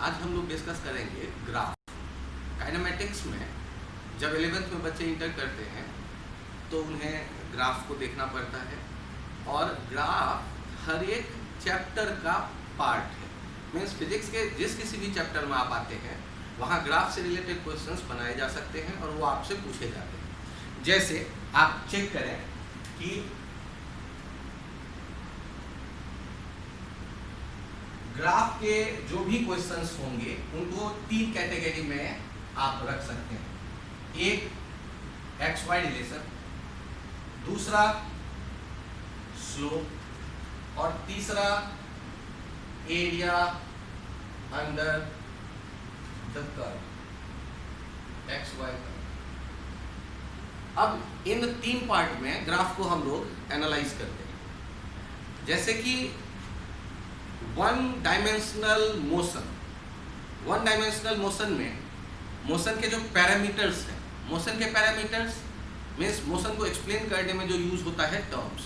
आज हम लोग डिस्कस करेंगे ग्राफ। काइनेमेटिक्स में जब 11th में बच्चे इंटर करते हैं तो उन्हें ग्राफ को देखना पड़ता है और ग्राफ हर एक चैप्टर का पार्ट है। मीन्स फिजिक्स के जिस किसी भी चैप्टर में आप आते हैं वहाँ ग्राफ से रिलेटेड क्वेश्चंस बनाए जा सकते हैं और वो आपसे पूछे जाते हैं। जैसे आप चेक करें कि ग्राफ के जो भी क्वेश्चंस होंगे उनको 3 कैटेगरी में आप रख सकते हैं। एक XY रिलेशन, दूसरा स्लोप और तीसरा area under the curve XY curve. अब इन 3 पार्ट में ग्राफ को हम लोग एनालाइज करते हैं। जैसे कि वन डायमेंशनल मोशन में मोशन के जो पैरामीटर्स हैं, मोशन के पैरामीटर्स मीन्स मोशन को एक्सप्लेन करने में जो यूज होता है टर्म्स,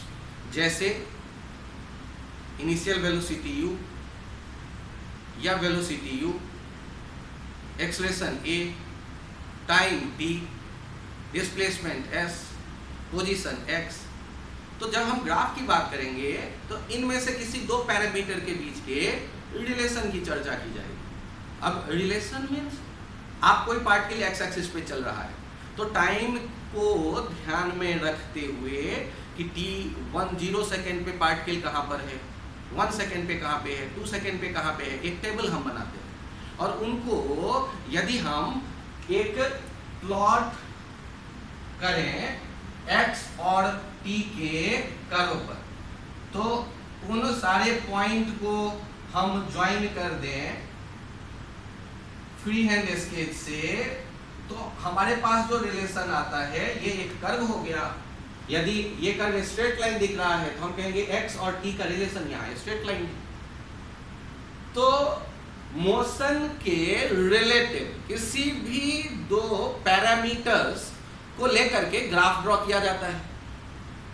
जैसे इनिशियल वेलोसिटी u या velocity u, acceleration a, time t, displacement s, position x। तो जब हम ग्राफ की बात करेंगे तो इनमें से किसी 2 पैरामीटर के बीच के रिलेशन की चर्चा की जाएगी। अब रिलेशन मीन्स आप कोई पार्ट के लिए एक्स एक्सिस पे चल रहा है तो टाइम को ध्यान में रखते हुए कि t 10 सेकेंड पे पार्टिकल कहाँ पर है, 1 सेकेंड पे कहाँ पे है, 2 सेकेंड पे कहाँ पे है, एक टेबल हम बनाते हैं और उनको यदि हम एक प्लॉट करें x और t के कर्व पर तो उन सारे पॉइंट को हम ज्वाइन कर दें फ्री हैंड स्केच से, तो हमारे पास जो रिलेशन आता है ये एक कर्व हो गया। यदि ये कर्व स्ट्रेट लाइन दिख रहा है तो हम कहेंगे x और t का रिलेशन यहाँ स्ट्रेट लाइन है। तो मोशन के रिलेटिव किसी भी 2 पैरामीटर्स को लेकर के ग्राफ ड्रॉ किया जाता है।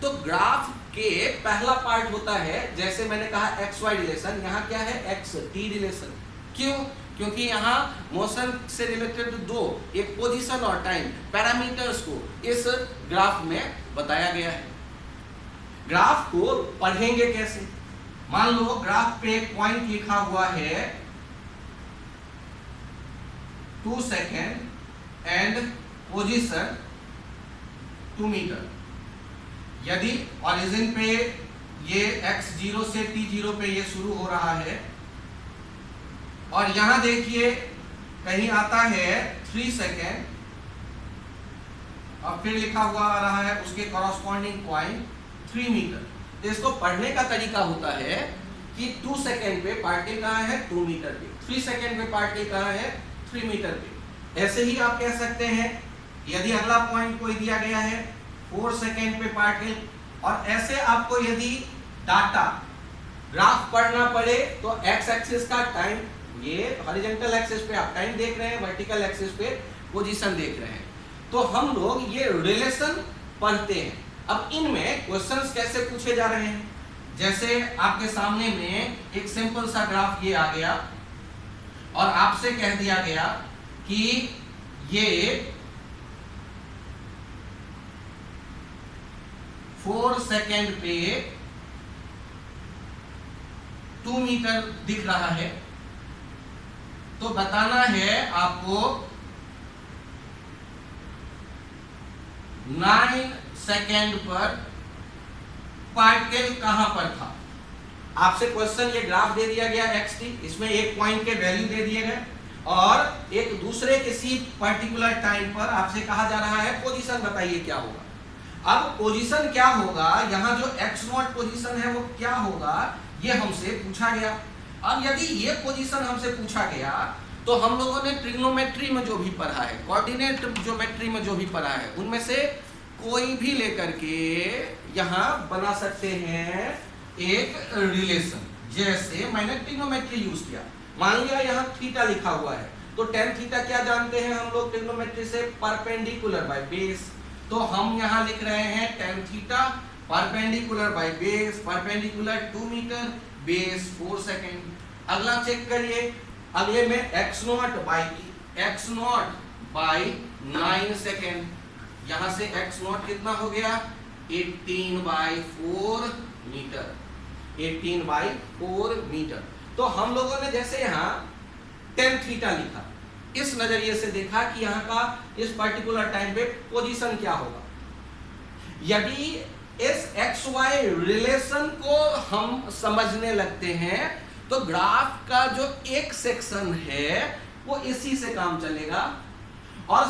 तो ग्राफ के पहला पार्ट होता है, जैसे मैंने कहा XY रिलेशन, यहाँ क्या है XT रिलेशन। क्यों? क्योंकि यहाँ मोशन से रिलेटेड 2 एक पोजीशन और टाइम पैरामीटर्स को इस ग्राफ में बताया गया है। ग्राफ को पढ़ेंगे कैसे? मान लो ग्राफ पे एक पॉइंट लिखा हुआ है 2 सेकेंड एंड पोजीशन 2 मीटर। यदि ओरिजिन पे ये x0 से t0 पे ये शुरू हो रहा है और यहां देखिए कहीं आता है 3 सेकेंड और फिर लिखा हुआ आ रहा है उसके कॉरस्पॉन्डिंग पॉइंट 3 मीटर। तो इसको पढ़ने का तरीका होता है कि 2 सेकेंड पे पार्टिकल कहाँ है 2 मीटर पे, 3 सेकेंड पे पार्टिकल कहाँ है 3 मीटर पे। ऐसे ही आप कह सकते हैं यदि अगला पॉइंट कोई दिया गया है 4 सेकेंड पे पार्टिकल, और ऐसे आपको यदि डाटा ग्राफ पढ़ना पड़े तो एक्स एक्सिस का टाइम, ये हॉरिजॉन्टल एक्सिस पे आप टाइम देख रहे हैं, वर्टिकल एक्सिस पे पोजीशन देख रहे हैं, तो हम लोग ये रिलेशन पढ़ते हैं। अब इनमें क्वेश्चंस कैसे पूछे जा रहे हैं, जैसे आपके सामने में एक सिंपल सा ग्राफ ये आ गया और आपसे कह दिया गया कि ये 4 सेकेंड पे 2 मीटर दिख रहा है, तो बताना है आपको 9 सेकेंड पर पार्टिकल कहां पर था। आपसे क्वेश्चन ये ग्राफ दे दिया गया xt, इसमें एक पॉइंट के वैल्यू दे दिए गए और एक दूसरे किसी पर्टिकुलर टाइम पर आपसे कहा जा रहा है पोजीशन बताइए क्या होगा। अब पोजीशन क्या होगा, यहाँ जो x0 पोजीशन है वो क्या होगा, ये हमसे पूछा गया। अब यदि ये पोजीशन हमसे पूछा गया तो हम लोगों ने ट्रिग्नोमेट्री में जो भी पढ़ा है, कोऑर्डिनेट ज्योमेट्री में जो भी पढ़ा है, उनमें से कोई भी लेकर के यहाँ बना सकते हैं एक रिलेशन। जैसे मैंने ट्रिग्नोमेट्री यूज किया, मान लिया यहाँ थीटा लिखा हुआ है तो tan थीटा क्या जानते हैं हम लोग ट्रिग्नोमेट्री से, परपेंडिकुलर बाय बेस। तो हम यहाँ लिख रहे हैं tan theta perpendicular by base, perpendicular 2 metre, base 4 second. अगला चेक करिए अगले में x नॉट बाई 9 सेकेंड, यहां से x नॉट कितना हो गया 18/4 मीटर, 18/4 मीटर। तो हम लोगों ने जैसे यहाँ tan थीटा लिखा, इस नजरिए से देखा कि यहाँ का इस पर्टिकुलर टाइम पे पोजीशन क्या होगा। यदि इस एक्स वाई रिलेशन को हम समझने लगते हैं तो ग्राफ का जो एक सेक्शन है वो इसी से काम चलेगा और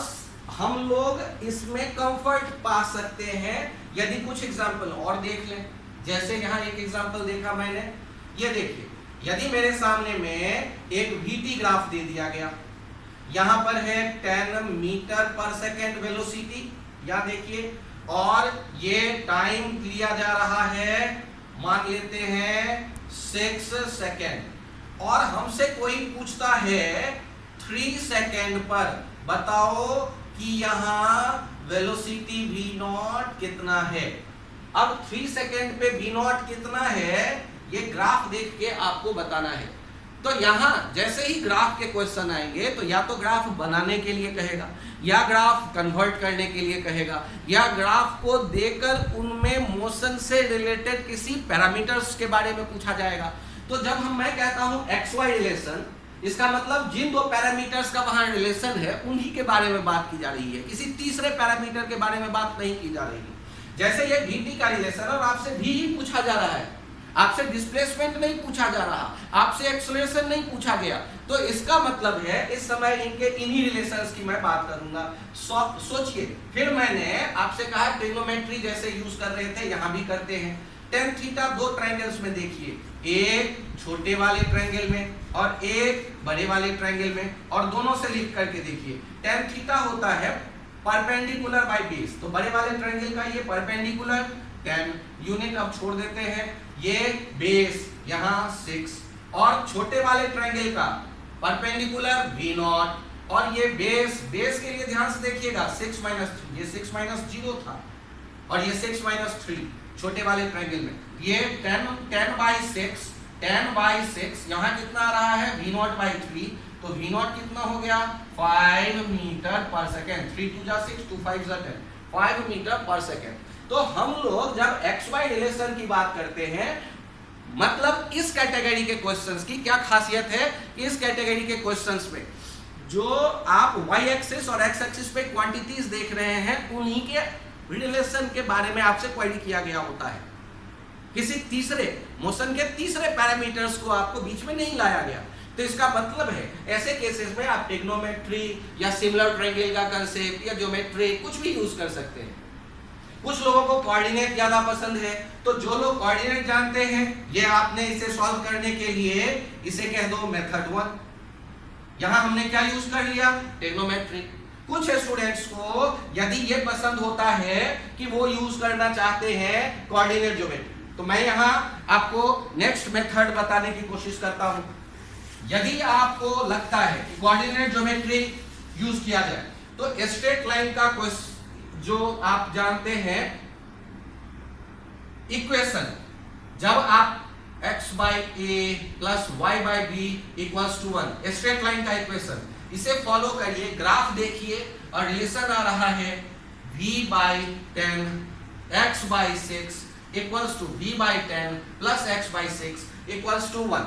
हम लोग इसमें कंफर्ट पा सकते हैं यदि कुछ एग्जांपल और देख लें। जैसे यहाँ एक एग्जांपल देखा मैंने, ये देखिए, यदि मेरे सामने में एक वीटी ग्राफ दे दिया गया, यहां पर है 10 मीटर पर सेकेंड वेलोसिटी, यहां देखिए, और ये टाइम लिया जा रहा है, मान लेते हैं 6 सेकेंड, और हमसे कोई पूछता है 3 सेकेंड पर बताओ कि यहां वेलोसिटी v नॉट कितना है। अब 3 सेकेंड पे v नॉट कितना है ये ग्राफ देख के आपको बताना है। तो यहां जैसे ही ग्राफ के क्वेश्चन आएंगे तो या तो ग्राफ बनाने के लिए कहेगा, या ग्राफ कन्वर्ट करने के लिए कहेगा, या ग्राफ को देकर उनमें मोशन से रिलेटेड किसी पैरामीटर्स के बारे में पूछा जाएगा। तो जब मैं कहता हूं एक्स वाई रिलेशन, इसका मतलब जिन दो पैरामीटर्स का वहां रिलेशन है उन्हीं के बारे में बात की जा रही है, किसी तीसरे पैरामीटर के बारे में बात नहीं की जा रही है। जैसे ये वीटी का रिलेशन और आपसे भी ही पूछा जा रहा है, आपसे डिस्प्लेसमेंट नहीं पूछा जा रहा, आपसे एक्सेलरेशन नहीं पूछा गया, तो इसका मतलब है इस समय इनके इन्हीं रिलेशंस की मैं बात करूंगा। सोचिए, फिर मैंने आपसे कहा ट्रिग्नोमेट्री जैसे यूज कर रहे थे यहां भी करते हैं। tan थीटा दो ट्रायंगल्स में देखिए, एक छोटे वाले ट्रायंगल में और एक बड़े वाले ट्रायंगल में, और दोनों से लिख करके देखिए। tan थीटा होता है परपेंडिकुलर बाय बेस, तो बड़े वाले ट्रायंगल का ये परपेंडिकुलर, tan यूनिट अब छोड़ देते हैं, ये बेस यहाँ 6, और छोटे वाले ट्रायंगल का परपेंडिकुलर v नॉट, और ये बेस के लिए ध्यान से देखिएगा 6 - 3, ये 6 - 0 था और ये 6 - 3 छोटे वाले ट्रायंगल में, ये 10/6 यहाँ कितना आ रहा है v नॉट बाई 3, तो v नॉट कितना हो गया 5 मीटर पर सेकेंड, 3 × 2 = 6, 2 × 5 = 10, 5 मीटर पर सेकेंड। तो हम लोग जब एक्स वाई रिलेशन की बात करते हैं, मतलब इस कैटेगरी के क्वेश्चंस की क्या खासियत है, इस कैटेगरी के क्वेश्चंस में जो आप वाई एक्सिस और एक्स एक्सिस पे क्वांटिटीज देख रहे हैं उन्हीं के रिलेशन के बारे में आपसे क्वेरी किया गया होता है। किसी तीसरे मोशन के तीसरे पैरामीटर्स को आपको बीच में नहीं लाया गया। तो इसका मतलब है ऐसे केसेस में आप ट्रिग्नोमेट्री या सिमिलर ट्रायंगल का कांसेप्ट या ज्योमेट्री कुछ भी यूज कर सकते हैं। कुछ लोगों को कोऑर्डिनेट ज्यादा पसंद है, तो जो लोग कोऑर्डिनेट जानते हैं ये आपने इसे सॉल्व करने के लिए इसे कह दो मेथड 1। यहां हमने क्या यूज कर लिया, ट्रिग्नोमेट्री। कुछ स्टूडेंट्स को यदि ये पसंद होता है कि वो यूज करना चाहते हैं कोऑर्डिनेट ज्योमेट्री, तो मैं यहां आपको नेक्स्ट मेथड बताने की कोशिश करता हूं। यदि आपको लगता है कि कोऑर्डिनेट ज्योमेट्री यूज किया जाए तो स्ट्रेट लाइन का जो आप जानते हैं इक्वेशन, जब आप x/a + y/b = 1, स्ट्रेट लाइन का इक्वेशन, इसे फॉलो करिए, ग्राफ देखिए और रिलेशन आ रहा है v/10 x/6 = v/10 + x/6 = 1।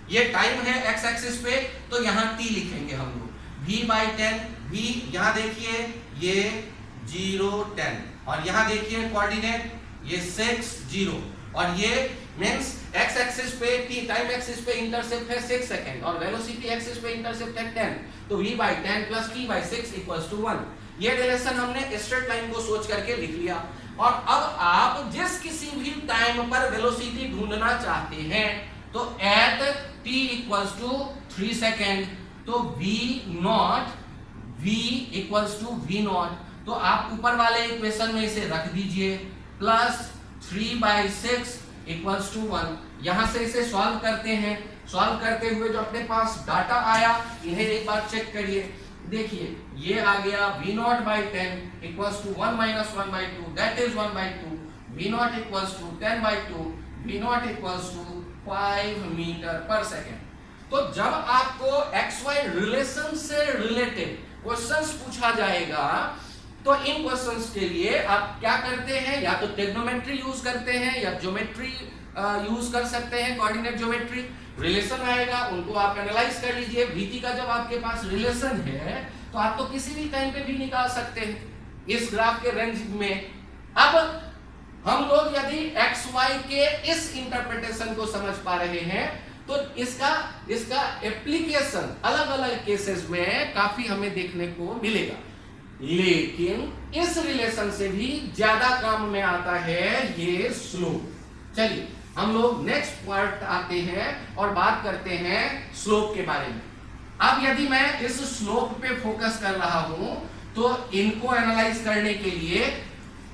ये टाइम है x एक्सिस पे, तो यहां t लिखेंगे हम लोग, v/10, v यहां देखिए ये 0 10, और यहां देखिए कोऑर्डिनेट ये 6 0, और ये मींस x एक्सिस पे t टाइम एक्सिस पे इंटरसेप्ट है 6 सेकंड और वेलोसिटी एक्सिस पे इंटरसेप्ट है 10, तो v/10 + t/6 = 1। ये रिलेशन हमने स्ट्रेट लाइन को सोच करके लिख लिया। और अब आप जिस किसी भी टाइम पर वेलोसिटी ढूंढना चाहते हैं, तो एट t = 3 सेकंड, तो v नॉट v नॉट, तो आप ऊपर वाले इक्वेशन में इसे रख दीजिए, प्लस 3/6 = 1। यहां से इसे सॉल्व करते हैं, सॉल्व करते हुए जो अपने पास डाटा आया इन्हें एक बार चेक करिए। देखिए ये आ गया v naught by 10 = 1 - 1/2, that is 1/2, v naught = 10/2, v naught = 5 metre पर सेकेंड। तो जब आपको एक्स वाई रिलेशन से रिलेटेड क्वेश्चंस पूछा जाएगा तो इन क्वेश्चंस के लिए आप क्या करते हैं, या तो ट्रिग्नोमेट्री यूज करते हैं या ज्योमेट्री यूज कर सकते हैं, कोऑर्डिनेट ज्योमेट्री। रिलेशन आएगा, उनको आप एनालाइज कर लीजिए। VT का जब आपके पास रिलेशन है तो आप तो किसी भी टाइम पे भी निकाल सकते हैं इस ग्राफ के रेंज में। अब हम लोग यदि एक्स वाई के इस इंटरप्रिटेशन को समझ पा रहे हैं तो इसका एप्लीकेशन अलग अलग केसेस में काफी हमें देखने को मिलेगा, लेकिन इस रिलेशन से भी ज्यादा काम में आता है ये स्लोप। चलिए हम लोग नेक्स्ट पार्ट आते हैं और बात करते हैं स्लोप के बारे में। अब यदि मैं इस स्लोप पे फोकस कर रहा हूं तो इनको एनालाइज करने के लिए,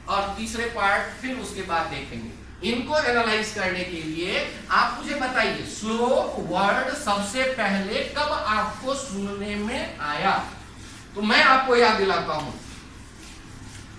और तीसरे पार्ट फिर उसके बाद देखेंगे, इनको एनालाइज करने के लिए आप मुझे बताइए स्लोप वर्ड सबसे पहले कब आपको सुनने में आया। तो मैं आपको याद दिलाता हूं।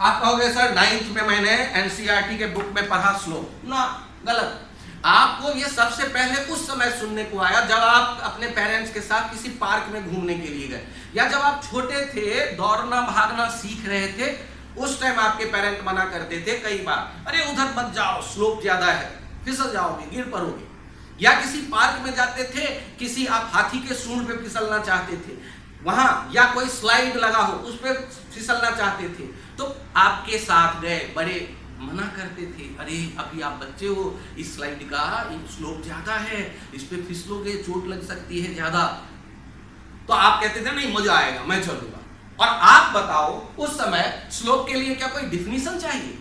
आप कहोगे सर 9th में मैंने एनसीईआरटी के बुक में पढ़ा स्लोप। ना, गलत। आपको ये सबसे पहले उस समय सुनने को आया जब आप अपने पेरेंट्स के साथ किसी पार्क में घूमने के लिए गए, या जब आप छोटे थे दौड़ना भागना सीख रहे थे, उस टाइम आपके पेरेंट मना करते थे कई बार, अरे उधर मत जाओ स्लोप ज्यादा है, फिसल जाओगे, गिर पड़ोगे। या किसी पार्क में जाते थे, किसी आप हाथी के सूंड पे फिसलना चाहते थे वहां, या कोई स्लाइड लगा हो उस पर फिसलना चाहते थे, तो आपके साथ गए बड़े मना करते थे, अरे अभी आप बच्चे हो, इस स्लाइड का स्लोप ज्यादा है, इस पे फिसलोगे चोट लग सकती है ज्यादा। तो आप कहते थे नहीं मजा आएगा, मैं चलूंगा। और आप बताओ उस समय स्लोप के लिए क्या कोई डिफिनीशन चाहिए?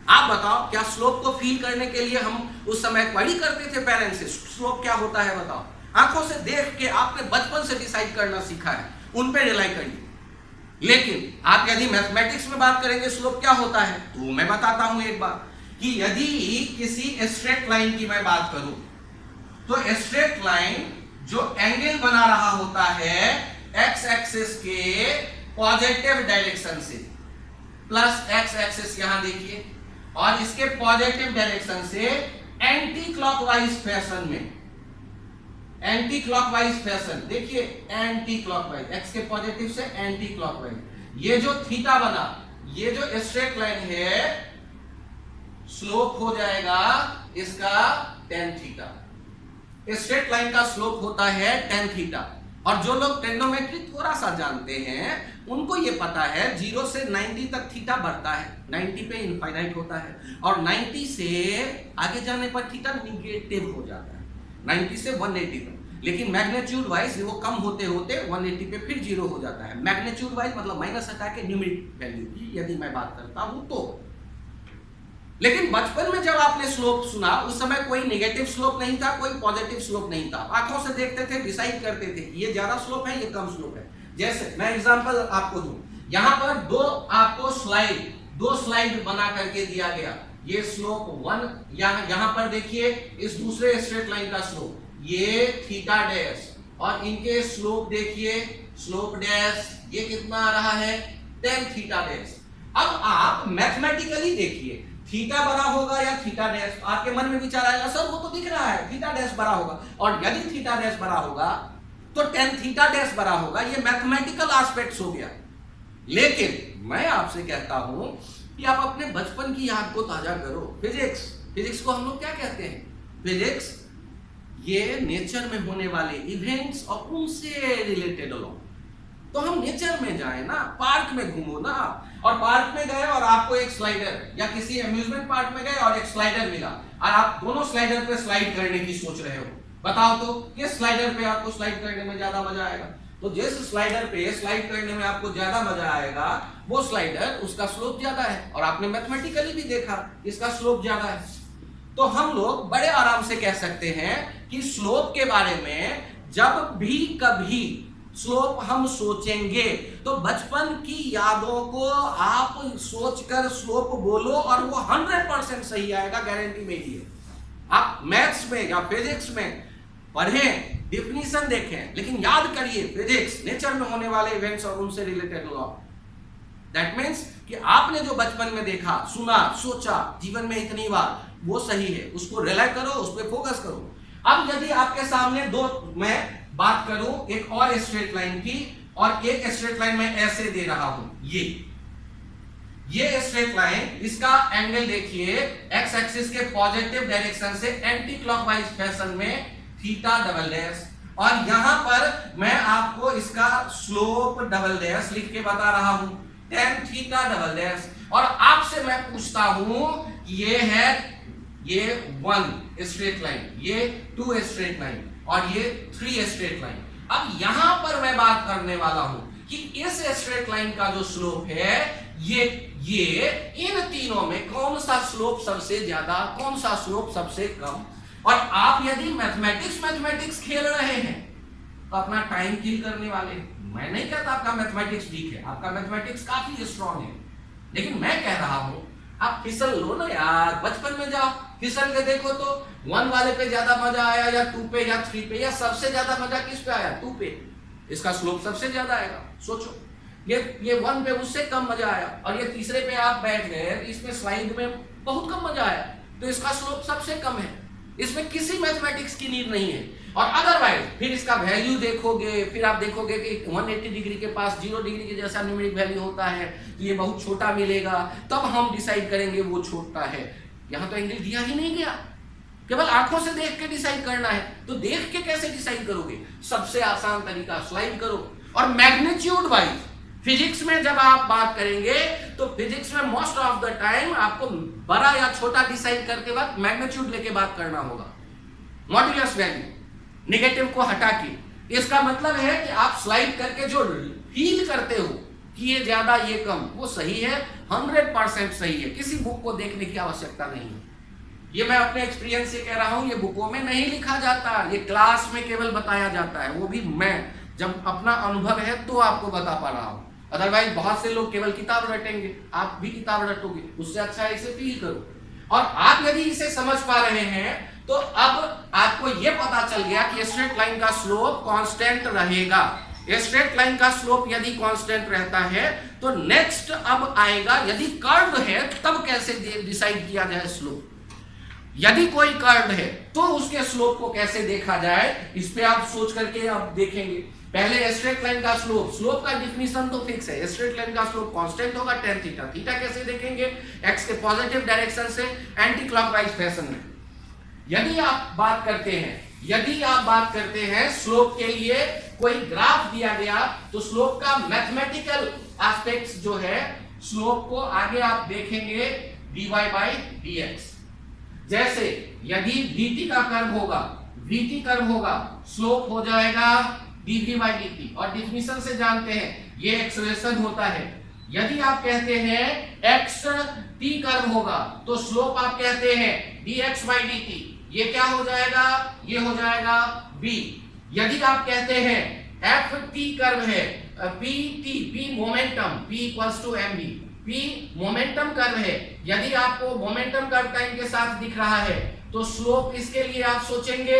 आप बताओ, क्या स्लोप को फील करने के लिए हम उस समय क्वेरी करते थे पेरेंट्स से स्लोप क्या होता है बताओ? आंखों से देख के आपने बचपन से डिसाइड करना सीखा है, उन पे रिलाई करिए। लेकिन आप यदि मैथमेटिक्स में बात करेंगे स्लोप क्या होता है, तो मैं बताता हूं एक बार कि यदि किसी स्ट्रेट लाइन की मैं बात करूं तो स्ट्रेट लाइन जो एंगल बना रहा होता है एक्स एक्सिस के पॉजिटिव डायरेक्शन से, प्लस एक्स एक्सिस यहां देखिए, और इसके पॉजिटिव डायरेक्शन से एंटी क्लॉकवाइज फैशन में, एंटी क्लॉकवाइज फैशन देखिए, एंटी क्लॉकवाइज, एक्स के पॉजिटिव से एंटी क्लॉकवाइज, ये जो थीटा बना, ये जो स्ट्रेट लाइन है स्लोप हो जाएगा इसका tan थीटा। स्ट्रेट लाइन का स्लोप होता है tan थीटा। और जो लोग ट्रिग्नोमेट्री थोड़ा सा जानते हैं उनको ये पता है 0 से 90 तक थीटा बढ़ता है, 90 पे इनफाइनाइट होता है, और 90 से आगे जाने पर थीटा निगेटिव हो जाता है, 90 से 180 तक। लेकिन मैग्नीट्यूड वाइज वो कम होते होते 180 पे फिर 0 हो जाता है। मैग्नीट्यूड वाइज मतलब माइनस हटा के न्यूमेरिक वैल्यू की यदि मैं बात करता हूं तो। लेकिन बचपन में जब आपने स्लोप सुना उस समय कोई नेगेटिव स्लोप नहीं था, कोई पॉजिटिव स्लोप नहीं था, आंखों से देखते थे, डिसाइड करते थे ये ज्यादा स्लोप है ये कम स्लोप है। जैसे मैं एग्जांपल आपको दूं, यहां पर दो स्लाइड बना करके दिया गया, ये स्लोप 1, यहां पर देखिए इस दूसरे स्ट्रेट लाइन का स्लोप ये थीटा डैश, और इनके स्लोप देखिए स्लोप डैश, ये कितना आ रहा है tan थीटा डैश। अब आप मैथमेटिकली देखिए थीटा बड़ा होगा या थीटा डैश, आपके मन में विचार आएगा सर वो तो दिख रहा है थीटा डैश बड़ा होगा, और यदि थीटा डैश बड़ा होगा तो tan थीटा डैश बड़ा होगा, ये मैथमेटिकल एस्पेक्ट्स हो गया। लेकिन मैं आपसे कहता हूं कि आप अपने बचपन की याद को ताजा करो। फिजिक्स को हम लोग क्या कहते हैं? फिजिक्स ये नेचर में होने वाले इवेंट्स और उनसे रिलेटेड लो। तो हम नेचर में जाए ना, पार्क में घूमो ना, और पार्क में गए और आपको एक स्लाइडर, या किसी अम्यूजमेंट पार्क में गए और एक स्लाइडर मिला, और आप दोनों स्लाइडर पे स्लाइड करने की सोच रहे हो, बताओ तो किस स्लाइडर पे आपको स्लाइड करने में ज्यादा मजा आएगा? तो जिस स्लाइडर पे स्लाइड करने में आपको ज्यादा मजा आएगा वो स्लाइडर, उसका स्लोप ज्यादा है, और आपने मैथमेटिकली भी देखा इसका स्लोप ज्यादा है। तो हम लोग बड़े आराम से कह सकते हैं कि स्लोप के बारे में जब भी कभी स्लोप हम सोचेंगे तो बचपन की यादों को आप सोचकर स्लोप बोलो और वो 100% सही आएगा, गारंटी मेरी है। आप मैथ्स में या फिजिक्स में पढ़ें, डिफिनीशन देखें, लेकिन याद करिए फिजिक्स नेचर में होने वाले इवेंट्स और उनसे रिलेटेड लॉ। दैट मीन्स कि आपने जो बचपन में देखा, सुना, सोचा जीवन में इतनी बार, वो सही है, उसको रिलाई करो, उस पर फोकस करो। अब यदि आपके सामने मैं बात करूं एक और स्ट्रेट लाइन की, और एक स्ट्रेट लाइन मैं ऐसे दे रहा हूं, ये स्ट्रेट लाइन, इसका एंगल देखिए एक्स एक्सिस के पॉजिटिव डायरेक्शन से एंटी क्लॉकवाइज फैशन में थीटा डबल डैश, और यहां पर मैं आपको इसका स्लोप डबल डैश लिख के बता रहा हूं tan थीटा डबल डैश। और आपसे मैं पूछता हूं ये है ये 1 स्ट्रेट लाइन, ये 2 स्ट्रेट लाइन और ये 3 स्ट्रेट लाइन। अब यहां पर मैं बात करने वाला हूं कि इस स्ट्रेट लाइन का जो स्लोप है ये इन तीनों में कौन सा स्लोप सबसे ज्यादा, कौन सा स्लोप सबसे कम। और आप यदि मैथमेटिक्स खेल रहे हैं तो अपना टाइम किल करने वाले हैं। मैं नहीं कहता आपका मैथमेटिक्स वीक है, आपका मैथमेटिक्स काफी स्ट्रांग है, लेकिन मैं कह रहा हूं आप फिसल लो ना यार, बचपन में जाओ फिसल के देखो तो 1 वाले पे ज्यादा मजा आया या 2 पे या 3 पे, या सबसे ज्यादा मजा किस पे आया, 2 पे, इसका स्लोप सबसे ज्यादा आएगा। सोचो ये 1 पे उससे कम मजा आया, और ये तीसरे पे आप बैठ गए तो इसमें स्लाइड में बहुत कम मजा आया, तो इसका स्लोप सबसे कम है। इसमें किसी मैथमेटिक्स की नीड नहीं है। और अदरवाइज फिर इसका वैल्यू देखोगे, फिर आप देखोगे कि 180 डिग्री के पास 0 डिग्री के जैसा न्यूमेरिक वैल्यू होता है तो ये बहुत छोटा मिलेगा, तब हम डिसाइड करेंगे वो छोटा है। यहां तो एंगल दिया ही नहीं गया, केवल आंखों से देख के डिसाइड करना है। तो देख के कैसे डिसाइड करोगे? सबसे आसान तरीका स्लाइड करो। और मैग्नीट्यूड वाइज फिजिक्स में जब आप बात करेंगे तो फिजिक्स में मोस्ट ऑफ द टाइम आपको बड़ा या छोटा डिसाइड करते वक्त मैग्नीट्यूड लेके बात करना होगा, मॉड्यूलस वैल्यू, नेगेटिव को हटा के। इसका मतलब है कि आप स्लाइड करके जो फील करते हो कि ये ज्यादा ये कम, वो सही है, 100% सही है, किसी बुक को देखने की आवश्यकता नहीं है। ये मैं अपने एक्सपीरियंस से कह रहा हूं, ये बुकों में नहीं लिखा जाता, ये क्लास में केवल बताया जाता है, वो भी मैं जब अपना अनुभव है तो आपको बता पा रहा हूं। अदरवाइज बहुत से लोग केवल किताब रटेंगे, आप भी किताब रटोगे, उससे अच्छा इसे फील करो। और आप यदि इसे समझ पा रहे हैं तो अब आपको यह पता चल गया कि स्ट्रेट लाइन का स्लोप कांस्टेंट रहेगा। स्ट्रेट लाइन का स्लोप यदि कांस्टेंट रहता है तो नेक्स्ट अब आएगा, यदि कर्व है तब कैसे डिसाइड किया जाए स्लोप। यदि कोई कर्व है तो उसके स्लोप को कैसे देखा जाए, इस पे आप सोच करके आप देखेंगे। पहले स्ट्रेट लाइन का स्लोप का डिफिनीशन तो फिक्स है, स्ट्रेट लाइन का स्लोप कांस्टेंट होगा tan थीटा। थीटा कैसे देखेंगे? एक्स के पॉजिटिव डायरेक्शन से एंटी क्लॉकवाइज फैशन में। यदि आप बात करते हैं स्लोप के लिए कोई ग्राफ दिया गया तो स्लोप का मैथमेटिकल एस्पेक्ट्स जो है, स्लोप को आगे आप देखेंगे dy by dx। जैसे यदि vt का कर्व होगा स्लोप हो जाएगा dv by dt, और डिफिनीशन से जानते हैं ये एक्सेलरेशन होता है। यदि आप कहते हैं x t कर्व होगा तो स्लोप आप कहते हैं dx by dt, ये क्या हो जाएगा? ये हो जाएगा v। यदि आप कहते हैं f t कर्व है, p momentum, p equals to mv, p momentum curve है, यदि आपको मोमेंटम कर्व टाइम के साथ दिख रहा है तो स्लोप इसके लिए आप सोचेंगे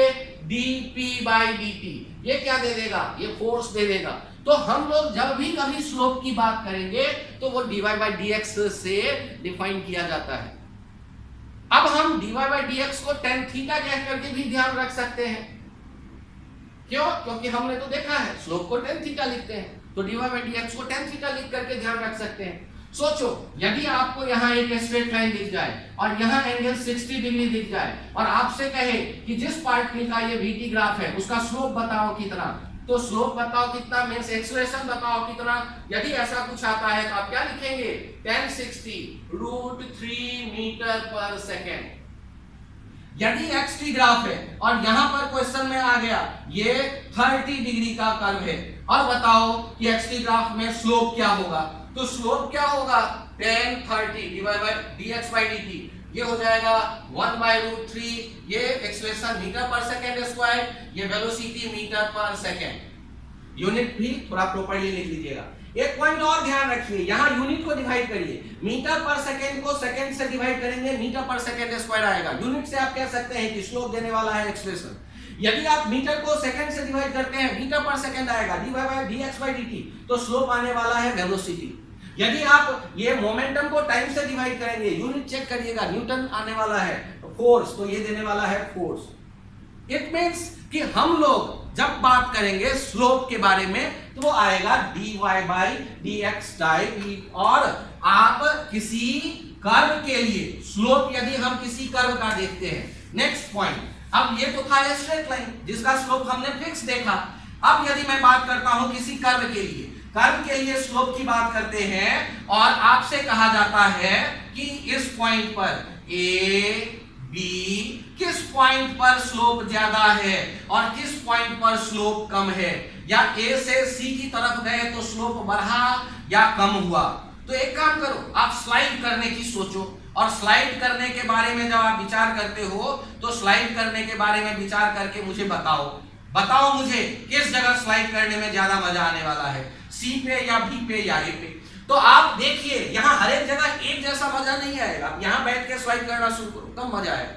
dp by dt। ये क्या दे देगा? ये फोर्स दे देगा। तो हम लोग जब भी कभी स्लोप की बात करेंगे तो वो dy by dx से डिफाइन किया जाता है। अब हम dy by dx को tan थीटा कह करके भी ध्यान रख सकते हैं। क्यों? क्योंकि हमने तो देखा है स्लोप को tan थीटा लिखते हैं, तो dy by dx को tan थीटा लिख करके ध्यान रख सकते हैं। सोचो यदि आपको यहाँ एक स्ट्रेट लाइन दिख जाए और यहाँ एंगल 60 डिग्री दिख जाए और आपसे कहे कि जिस पार्टिकल का ये vt ग्राफ है उसका स्लोप बताओ कितना, तो स्लोप बताओ कितना मींस एक्सेलरेशन बताओ कितना। यदि ऐसा कुछ आता है तो आप क्या लिखेंगे? tan 60 √3 मीटर पर सेकेंड। यदि xt ग्राफ है और यहां पर क्वेश्चन में आ गया ये 30 डिग्री का कर्व है और बताओ कि xt ग्राफ में स्लोप क्या होगा, तो स्लोप क्या होगा? tan 30 divide by dx by dt, ये हो जाएगा 1 by √3, ये एक्सेलरेशन मीटर पर सेकेंड स्क्वायर, ये वेलोसिटी मीटर पर सेकेंड। यूनिट भी थोड़ा प्रॉपर्ली लिख लीजिएगा। एक पॉइंट और ध्यान रखिए, यहाँ यूनिट को डिवाइड करिए, मीटर पर सेकेंड को सेकेंड से डिवाइड करेंगे, मीटर पर सेकेंड स्क्वायर आएगा। यूनिट से आप कह सकते हैं कि स्लोप देने वाला है एक्सेलरेशन। यदि आप मीटर को सेकेंड से डिवाइड करते हैं, मीटर पर सेकेंड आएगा dy by dx by dt, तो स्लोप आने वाला है वेलोसिटी। यदि आप ये मोमेंटम को टाइम से डिवाइड करेंगे, यूनिट चेक करिएगा, न्यूटन आने वाला है, फोर्स, तो ये देने वाला है फोर्स। इट मींस कि हम लोग जब बात करेंगे स्लोप के बारे में तो वो आएगा dy/dx टाइप। और आप किसी कर्व के लिए स्लोप यदि हम किसी कर्व का देखते हैं, नेक्स्ट पॉइंट, अब ये तो था स्ट्रेट लाइन जिसका स्लोप हमने फिक्स देखा। अब यदि मैं बात करता हूं किसी कर्व के लिए स्लोप की बात करते हैं और आपसे कहा जाता है कि इस पॉइंट पर ए बी किस पॉइंट पर स्लोप ज्यादा है और किस पॉइंट पर स्लोप कम है, या ए से सी की तरफ गए तो स्लोप बढ़ा या कम हुआ। तो एक काम करो, आप स्लाइड करने की सोचो, और स्लाइड करने के बारे में जब आप विचार करते हो तो स्लाइड करने के बारे में विचार करके मुझे बताओ मुझे किस जगह स्लाइड करने में ज्यादा मजा आने वाला है, सी पे या बी पे या ए पे। तो आप देखिए यहां हर एक जगह एक जैसा मजा नहीं आएगा। यहां बैठ के स्लाइड करना शुरू करो तब मजा आएगा,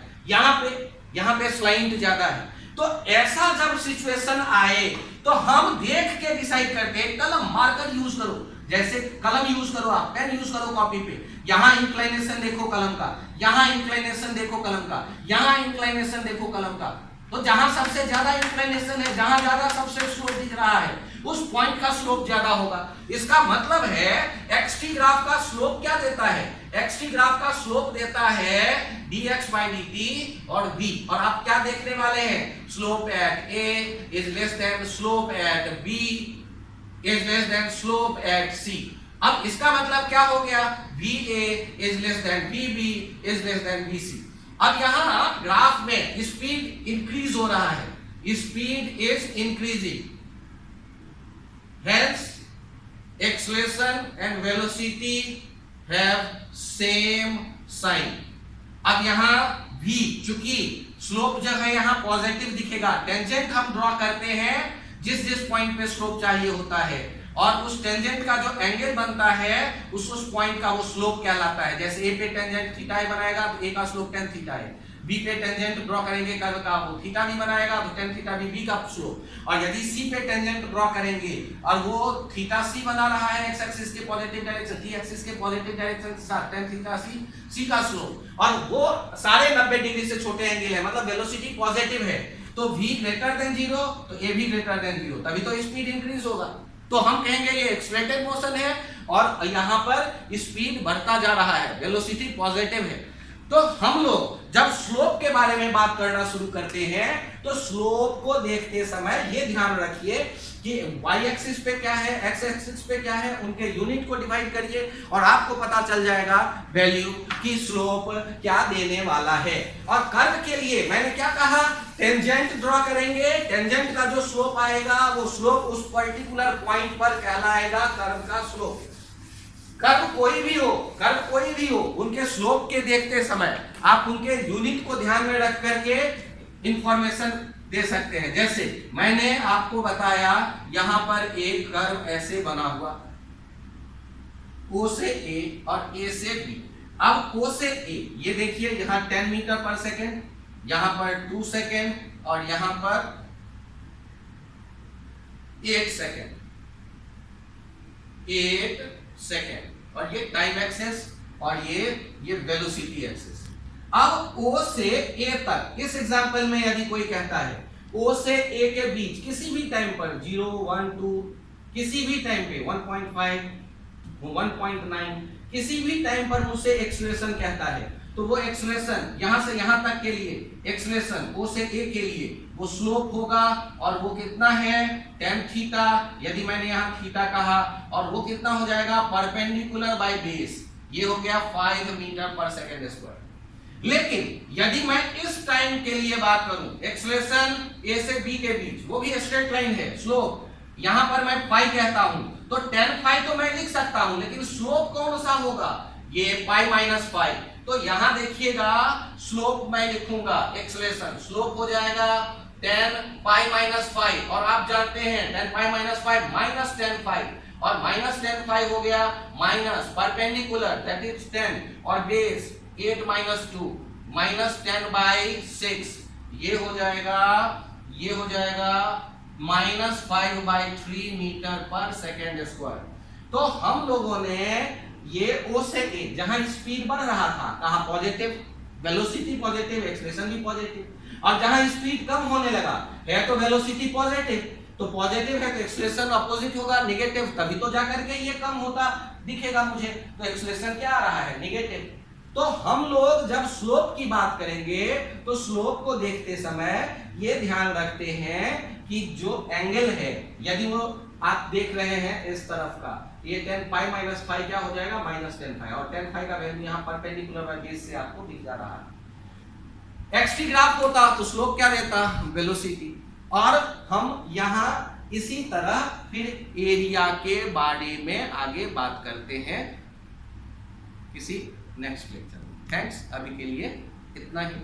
यहां पे स्लाइड ज्यादा है। तो ऐसा जब सिचुएशन आए तो हम देख के डिसाइड करते हैं। कलम मार्कर यूज करो, जैसे कलम यूज करो, आप पेन यूज करो कॉपी पे, यहां इंक्लाइनेशन देखो कलम का, यहां इंक्लाइनेशन देखो कलम का, यहां इंक्लाइनेशन देखो कलम का। तो जहां सबसे ज्यादा इंक्लाइनेशन है, जहां ज्यादा सबसे स्लोप दिख रहा है, उस पॉइंट का स्लोप ज्यादा होगा। इसका मतलब है एक्सटी ग्राफ का स्लोप क्या देता है, एक्सटी ग्राफ का स्लोप देता है dx/dt और v। और आप क्या देखने वाले हैं, slope eight a is less than slope eight b is less than slope eight c। अब इसका मतलब क्या हो गया, va is less than vb is less than vc। अब यहां ग्राफ में स्पीड इंक्रीज हो रहा है, speed is increasing, hence acceleration and velocity have same sign। अब यहां v चूंकि स्लोप जो है यहां पॉजिटिव दिखेगा, टेंजेंट हम ड्रॉ करते हैं जिस पॉइंट पे स्लोप चाहिए होता है, और उस टेंजेंट का जो एंगल बनता है उस पॉइंट का वो स्लोप कहलाता है। जैसे ए पे टेंजेंट थीटा ए बनाएगा तो ए का स्लोप tan थीटा है, बी पे टेंजेंट ड्रॉ करेंगे कर्व का वो थीटा भी बनाएगा तो tan थीटा भी बी का स्लोप। और यदि सी पे टेंजेंट ड्रॉ करेंगे और वो थीटा सी बना रहा है एक्स एक्सिस के पॉजिटिव डायरेक्शन, डी एक्सिस के पॉजिटिव डायरेक्शन के साथ tan थीटा सी का स्लोप, और वो सारे 90 डिग्री से छोटे एंगल है, मतलब वेलोसिटी पॉजिटिव है, तो v ग्रेटर देन 0 तो a भी ग्रेटर देन 0, तभी तो स्पीड इंक्रीज होगा। तो हम कहेंगे ये एक्सलेटेड मोशन है और यहां पर स्पीड बढ़ता जा रहा है, वेलोसिटी पॉजिटिव है। तो हम लोग जब स्लोप के बारे में बात करना शुरू करते हैं तो स्लोप को देखते समय ये ध्यान रखिए कि y एक्सिस पे क्या है, x एक्सिस पे क्या है, उनके यूनिट को डिवाइड करिए और आपको पता चल जाएगा वैल्यू की स्लोप क्या देने वाला है। और कर्व के लिए मैंने क्या कहा, टेंजेंट ड्रॉ करेंगे, टेंजेंट का जो स्लोप आएगा वो स्लोप उस पर्टिकुलर पॉइंट पर कहलाएगा कर्व का स्लोप। कर्व कोई भी हो, उनके स्लोप के देखते समय आप उनके यूनिट को ध्यान में रख करके इंफॉर्मेशन दे सकते हैं। जैसे मैंने आपको बताया यहां पर एक कर्व ऐसे बना हुआ, O से A और A से B। अब O से A ये देखिए यहां 10 मीटर पर सेकेंड, यहां पर 2 सेकेंड और यहां पर 8 सेकेंड, 8 सेकेंड, और ये टाइम एक्सेस और ये वेलोसिटी एक्सेस। अब O से A तक, इस एग्जांपल में यदि कोई कहता है O से A के बीच किसी भी टाइम पर 0, 1, 2, किसी भी टाइम पे 1.5, 1.9, किसी भी टाइम पर मुझसे एक्सेलरेशन कहता है, तो वो एक्सेलरेशन यहां से यहां तक के लिए एक्सेलरेशन O से A के लिए वो स्लोप होगा, और वो कितना है tan थीटा, यदि मैंने यहां थीटा कहा, और वो कितना हो जाएगा परपेंडिकुलर बाय बेस, ये हो गया 5 मीटर पर सेकेंड स्क्वायर। लेकिन यदि मैं इस टाइम के लिए बात करूं, एक्सेलरेशन A से B के बीच, वो भी स्ट्रेट लाइन है, स्लोप यहां पर मैं पाई कहता हूं, तो tan phi तो मैं लिख सकता हूं, लेकिन स्लोप कौन सा होगा, ये पाई माइनस पाई। तो यहां देखिएगा स्लोप मैं लिखूंगा, एक्सेलरेशन स्लोप हो जाएगा tan पाई माइनस पाई, और आप जानते हैं tan pi minus pi minus tan phi, और माइनस tan phi हो गया माइनस परपेंडिकुलर दैट इज 10 और बेस 8 माइनस 2 माइनस 10/6, ये हो जाएगा माइनस 5/3 मीटर पर सेकेंड स्क्वायर। तो हम लोगों ने ये O से A जहां स्पीड बढ़ रहा था, कहा पॉजिटिव, वेलोसिटी पॉजिटिव, एक्सेलरेशन भी पॉजिटिव, और जहां स्पीड कम होने लगा है तो वेलोसिटी पॉजिटिव, तो पॉजिटिव है तो एक्सेलरेशन अपोजिट होगा नेगेटिव, तभी तो जाकर के ये कम होता दिखेगा मुझे। तो एक्सेलरेशन क्या आ रहा है? नेगेटिव। तो हम लोग जब स्लोप की बात करेंगे तो स्लोप को देखते समय ये ध्यान रखते हैं कि जो एंगल है, यदि वो आप देख रहे हैं इस तरफ का, ये tan पाई माइनस फाई क्या हो जाएगा? माइनस tan फाई, और tan फाई का वैल्यू यहाँ परपेंडिकुलर बेस से आपको दिख जा रहा है। एक्स टी ग्राफ होता तो स्लोप क्या रहता? वेलोसिटी। और हम यहाँ इसी तरह फिर एरिया के बारे में आगे बात करते हैं किसी नेक्स्ट लेक्चर में। थैंक्स, अभी के लिए इतना ही।